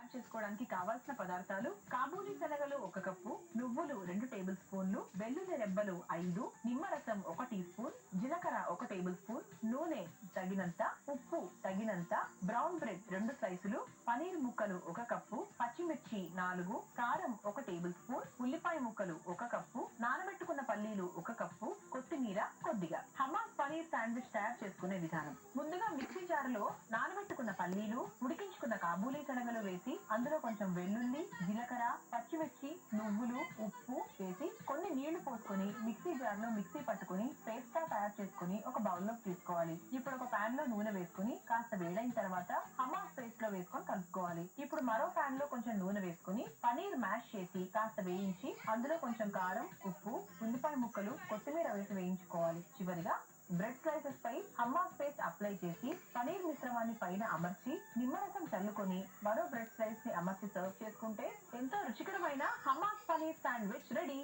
తయారు చేసుకోవడానికి కావాల్సిన పదార్థాలు: కాబూలీ శనగలు 1 కప్పు, నువ్వులు 2 టేబుల్ స్పూన్లు, వెల్లుల్లి రెబ్బలు 5, నిమ్మరసం 1 టీ స్పూన్, జీలకర్ర 1 టేబుల్ స్పూన్, నూనె తగినంత, ఉప్పు తగినంత, బ్రౌన్ బ్రెడ్ 2 స్లైసులు, పనీర్ ముక్కలు 1 కప్పు, పచ్చిమిర్చి 4, కారం 1 టేబుల్ స్పూన్, ఉల్లిపాయ ముక్కలు 1 కప్పు, నానబెట్టుకున్న పల్లీలు 1 కప్పు, కొత్తిమీర కొద్దిగా. హమాస్ పనీర్ శాండ్విచ్ తయారు చేసుకునే విధానం: ముందుగా మిక్సీ జారులో నానబెట్టుకున్న పల్లీలు, ఉడికించుకున్న కాబూలీ శనగలు వేసి అందులో కొంచెం వెల్లుల్లి, జీలకర్ర, పచ్చిమిర్చి, నువ్వులు, ఉప్పు వేసి కొన్ని నీళ్లు పోసుకొని మిక్సీ జార్ లో మిక్సీ పట్టుకుని పేస్ట్ గా తయారు చేసుకుని ఒక బౌల్ లోకి తీసుకోవాలి. ఇప్పుడు ఒక పాన్ లో నూనె వేసుకుని కాస్త వేడైన తర్వాత హమాస్ పేస్ట్ లో వేసుకొని కలుపుకోవాలి. ఇప్పుడు మరో పాన్ లో కొంచెం నూనె వేసుకుని పనీర్ మ్యాష్ చేసి కాస్త వేయించి అందులో కొంచెం కారం, ఉప్పు, ఉల్లిపాయ ముక్కలు, కొత్తిమీర వేసి వేయించుకోవాలి. చివరిగా బ్రెడ్ స్లైసెస్ పై హమ్మాస్ పేస్ట్ అప్లై చేసి పనీర్ మిశ్రమాన్ని పైన అమర్చి నిమ్మరసం చల్లుకొని మరో బ్రెడ్ స్లైస్ ని అమర్చి సర్వ్ చేసుకుంటే ఎంతో రుచికరమైన హమ్మాస్ పనీర్ శాండ్విచ్ రెడీ.